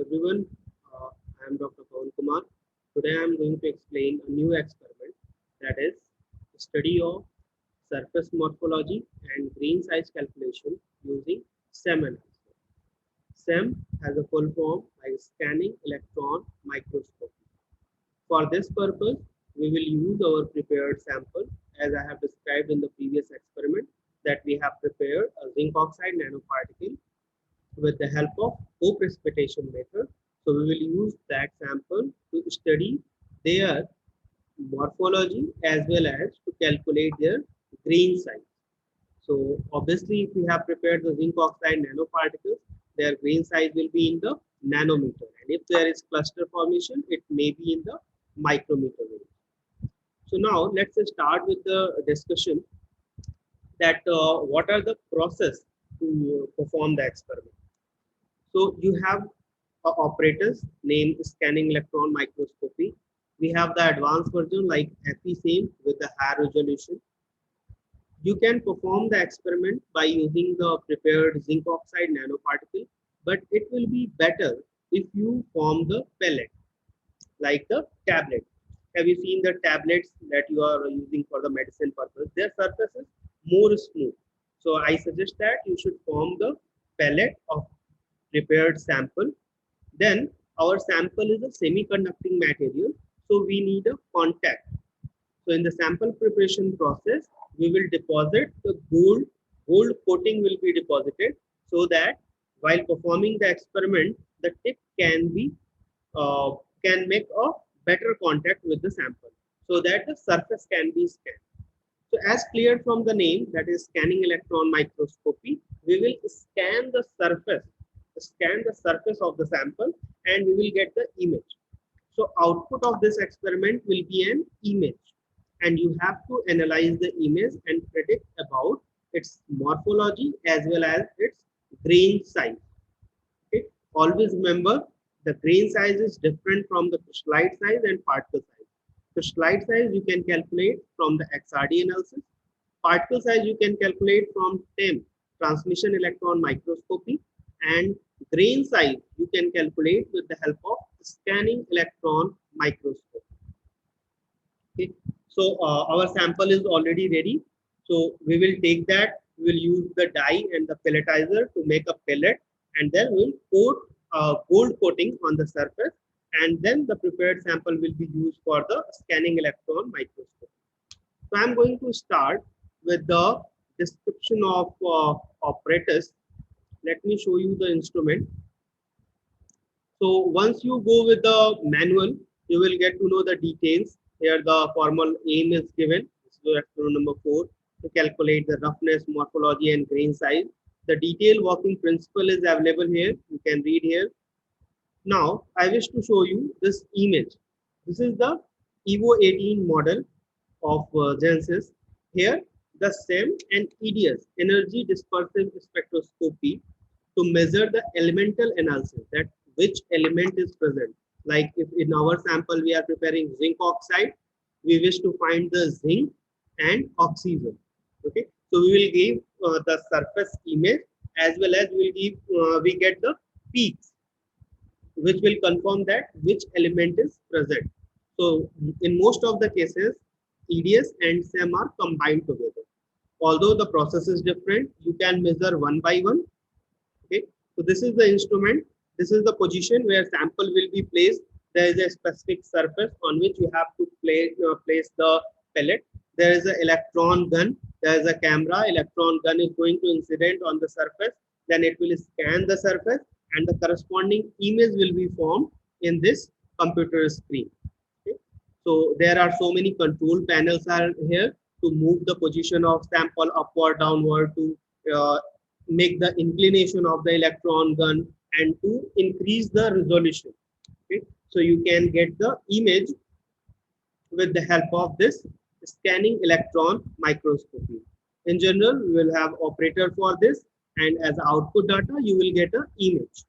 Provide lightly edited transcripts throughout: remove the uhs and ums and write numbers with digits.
everyone. I am Dr. Pawan Kumar. Today I am going to explain a new experiment, that is study of surface morphology and grain size calculation using SEM analysis. SEM has a full form like Scanning Electron Microscopy. For this purpose, we will use our prepared sample as I have described in the previous experiment, that we have prepared a zinc oxide nanoparticle with the help of co-precipitation method. So we will use that sample to study their morphology as well as to calculate their grain size. So obviously, if we have prepared the zinc oxide nanoparticles, their grain size will be in the nanometer, and if there is cluster formation, it may be in the micrometer range. So now let's start with the discussion that what are the process to perform the experiment. So you have operators named Scanning Electron Microscopy. We have the advanced version like SEM with the higher resolution. You can perform the experiment by using the prepared zinc oxide nanoparticle, but it will be better if you form the pellet like the tablet. Have you seen the tablets that you are using for the medicine purpose? Their surface is more smooth. So I suggest that you should form the pellet of prepared sample. Then our sample is a semiconducting material, so we need a contact. So in the sample preparation process, we will deposit the gold coating will be deposited, so that while performing the experiment, the tip uh, can make a better contact with the sample, so that the surface can be scanned. So as clear from the name, that is scanning electron microscopy, we will scan the surface of the sample, and we will get the image. So output of this experiment will be an image, and you have to analyze the image and predict about its morphology as well as its grain size. Okay? Always remember, the grain size is different from the crystallite size and particle size. Crystallite size you can calculate from the XRD analysis. Particle size you can calculate from TEM, transmission electron microscopy, and grain size you can calculate with the help of scanning electron microscopy. Okay. So our sample is already ready. So we will take that. We will use the dye and the pelletizer to make a pellet, and then we'll coat gold coating on the surface, and then the prepared sample will be used for the scanning electron microscope. So I'm going to start with the description of operators. Let me show you the instrument. So once you go with the manual, you will get to know the details. Here the formal aim is given. This is experiment number 4, to calculate the roughness, morphology, and grain size. The detailed working principle is available here. You can read here. Now I wish to show you this image. This is the EVO 18 model of Genesis. Here the SEM and EDS, energy dispersive spectroscopy, to measure the elemental analysis, that which element is present. Like if in our sample we are preparing zinc oxide, we wish to find the zinc and oxygen. Okay, so we will give the surface image, as well as we get the peaks, which will confirm that which element is present. So in most of the cases, EDS and SEM are combined together. Although the process is different, you can measure one by one. Okay, so this is the instrument. This is the position where sample will be placed. There is a specific surface on which you have to place the pellet. There is an electron gun. There is a camera. Electron gun is going to incident on the surface. Then it will scan the surface, and the corresponding image will be formed in this computer screen. Okay? So there are so many control panels are here to move the position of sample upward, downward, to make the inclination of the electron gun, and to increase the resolution. Okay? So you can get the image with the help of this scanning electron microscopy. In general, we will have operator for this, and as output data, you will get an image.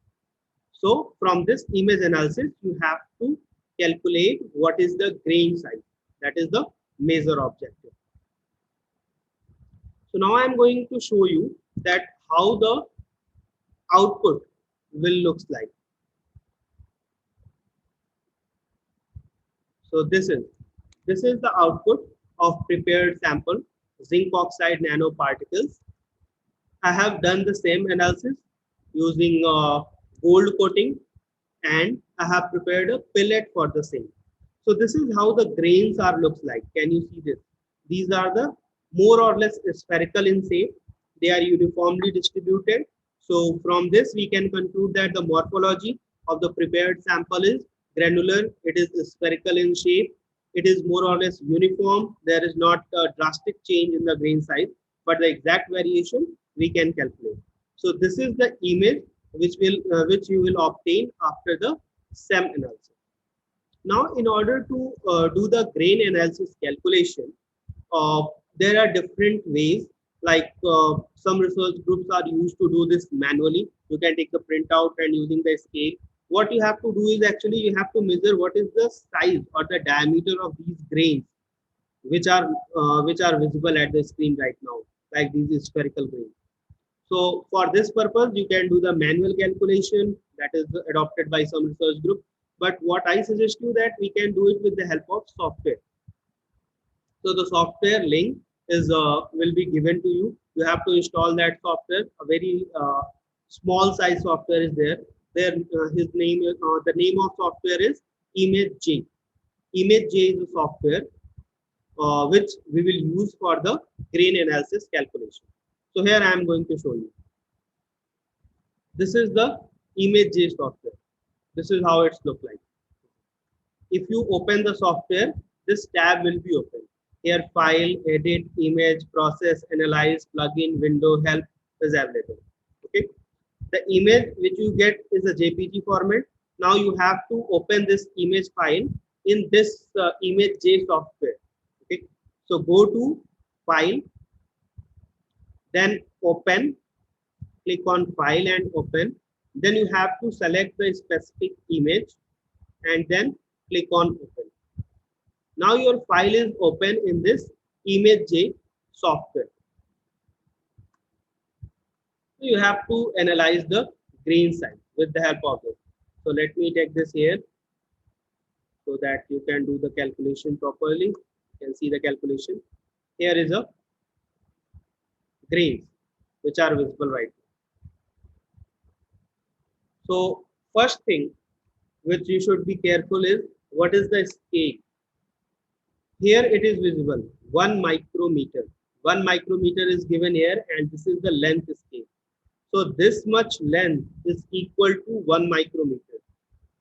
So from this image analysis, you have to calculate what is the grain size. That is the major objective. So now I am going to show you that how the output will looks like. So this is the output of prepared sample zinc oxide nanoparticles. I have done the same analysis using gold coating, and I have prepared a pellet for the same. So this is how the grains are looks like. Can you see this? These are the more or less spherical in shape. They are uniformly distributed. So from this we can conclude that the morphology of the prepared sample is granular. It is spherical in shape. It is more or less uniform. There is not a drastic change in the grain size, but the exact variation we can calculate. So this is the image which you will obtain after the SEM analysis. Now, in order to do the grain analysis calculation, uh, there are different ways. Like some research groups are used to do this manually. You can take the printout and using the scale. What you have to do is actually you have to measure what is the size or the diameter of these grains, which are visible at the screen right now, like these spherical grains. So for this purpose, you can do the manual calculation that is adopted by some research group. But what I suggest you that we can do it with the help of software. So the software link is will be given to you. You have to install that software. A very small size software is there. There, his name is the name of software is ImageJ. ImageJ is a software which we will use for the grain analysis calculation. So here I am going to show you. This is the ImageJ software. This is how it's look like. If you open the software, this tab will be open. Here file, edit, image, process, analyze, plugin, window, help is available. Okay. The image which you get is a JPG format. Now you have to open this image file in this ImageJ software. Okay. So go to file, then open, click on file and open. Then you have to select the specific image and then click on open. Now your file is open in this ImageJ software. So you have to analyze the grain size with the help of it. So let me take this here so that you can do the calculation properly. You can see the calculation. Here is a grains which are visible right now. So first thing which you should be careful is what is the scale. Here it is visible 1 micrometer. 1 micrometer is given here and this is the length scale. So this much length is equal to 1 micrometer.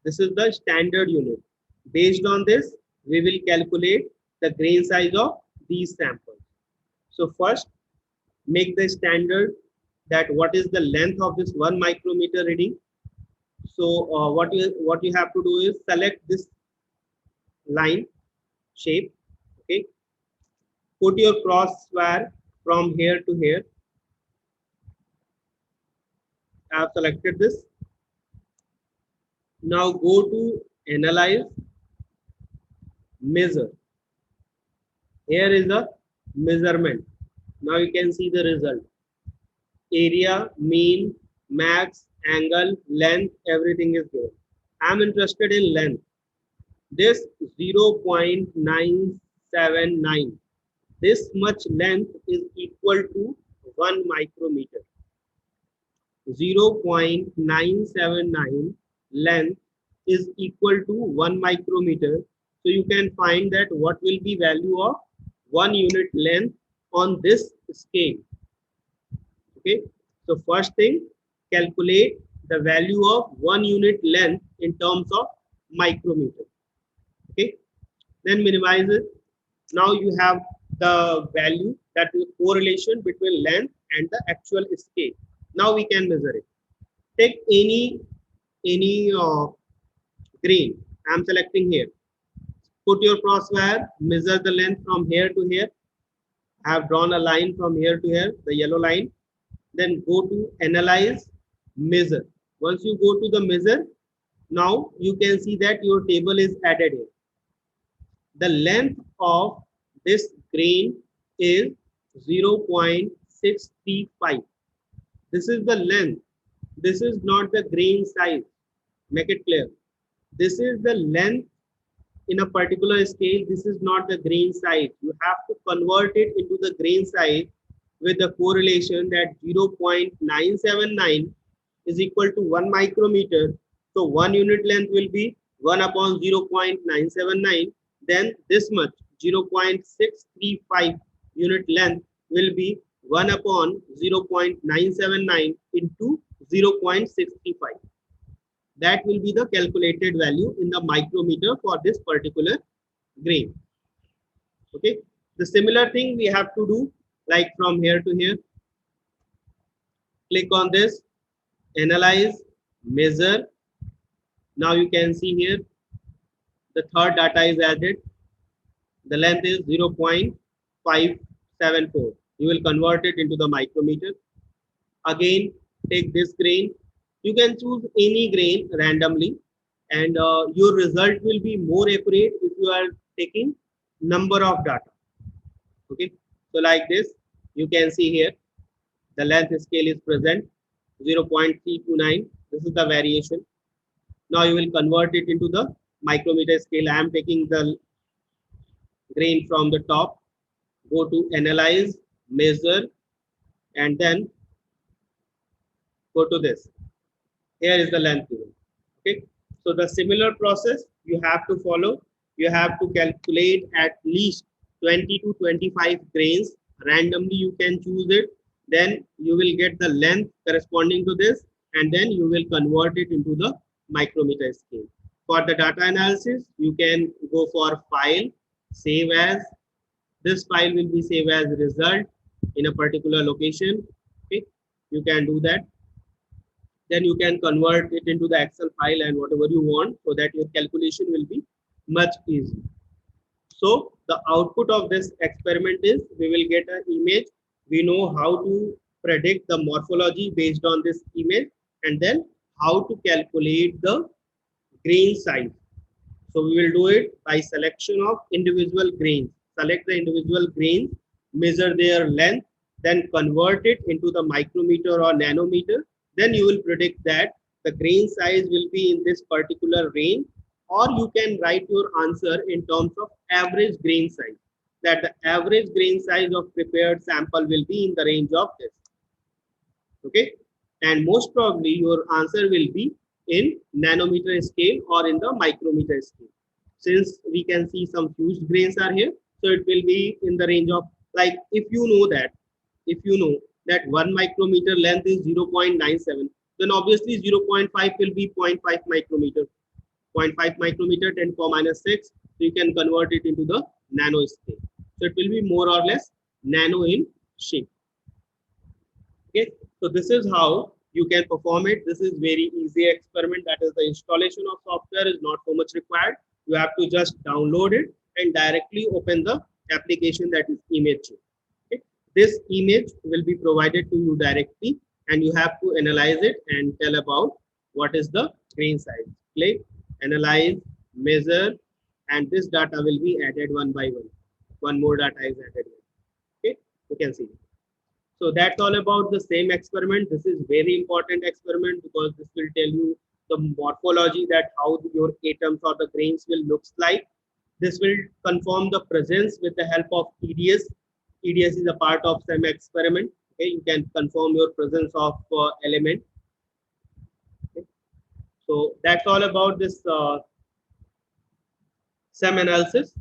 This is the standard unit. Based on this, we will calculate the grain size of these samples. So first, make the standard that what is the length of this 1 micrometer reading. So what you have to do is select this line shape. Okay. Put your cross wire from here to here. I have selected this. Now go to analyze, measure. Here is a measurement. Now you can see the result. Area, mean, max, angle, length, everything is there. I am interested in length. This 0.979. This much length is equal to 1 micrometer. 0.979 length is equal to 1 micrometer. So you can find that what will be value of 1 unit length on this scale. Okay. So first thing, calculate the value of 1 unit length in terms of micrometer. Okay. Then minimize it. Now you have the value, that is correlation between length and the actual scale. Now we can measure it. Take any grain. I am selecting here. Put your cross wire, measure the length from here to here. I have drawn a line from here to here, the yellow line. Then go to analyze, measure. Once you go to the measure, now you can see that your table is added here. The length of this grain is 0.635. This is the length. This is not the grain size. Make it clear. This is the length in a particular scale, this is not the grain size. You have to convert it into the grain size with the correlation that 0.979 is equal to 1 micrometer. So 1 unit length will be 1 upon 0.979. Then this much 0.635 unit length will be 1 upon 0.979 into 0.635. That will be the calculated value in the micrometer for this particular grain. Okay. The similar thing we have to do like from here to here. Click on this, analyze, measure. Now you can see here the third data is added. The length is 0.574. You will convert it into the micrometer. Again, take this grain. You can choose any grain randomly, and your result will be more accurate if you are taking number of data. Okay, so like this, you can see here the length scale is present 0.329. This is the variation. Now you will convert it into the micrometer scale. I am taking the grain from the top. Go to analyze, measure, and then go to this. Here is the length given. Okay, so the similar process you have to follow. You have to calculate at least 20 to 25 grains randomly. You can choose it. Then you will get the length corresponding to this, and then you will convert it into the micrometer scale. For the data analysis, you can go for file, save as. This file will be saved as result in a particular location. Okay, you can do that. Then you can convert it into the Excel file and whatever you want, so that your calculation will be much easier. So the output of this experiment is we will get an image. We know how to predict the morphology based on this image, and then how to calculate the grain size. So we will do it by selection of individual grains. Select the individual grains, measure their length, then convert it into the micrometer or nanometer. Then you will predict that the grain size will be in this particular range, or you can write your answer in terms of average grain size, that the average grain size of prepared sample will be in the range of this. Okay, and most probably your answer will be in nanometer scale or in the micrometer scale. Since we can see some huge grains are here, so it will be in the range of, like, if you know that 1 micrometer length is 0.97, then obviously 0.5 will be 0.5 micrometer. 0.5 micrometer 10 to the minus 6, so you can convert it into the nano scale. So it will be more or less nano in shape. Okay, so this is how you can perform it. This is very easy experiment. That is, the installation of software is not so much required. You have to just download it and directly open the application, that is image. Okay, this image will be provided to you directly, and you have to analyze it and tell about what is the grain size. Click, analyze, measure, and this data will be added one by one. One more data is added. Okay, you can see. So that's all about the same experiment. This is very important experiment because this will tell you the morphology, that how your atoms or the grains will looks like. This will confirm the presence with the help of EDS. EDS is a part of SEM experiment. Okay, you can confirm your presence of element. Okay. So that's all about this SEM analysis.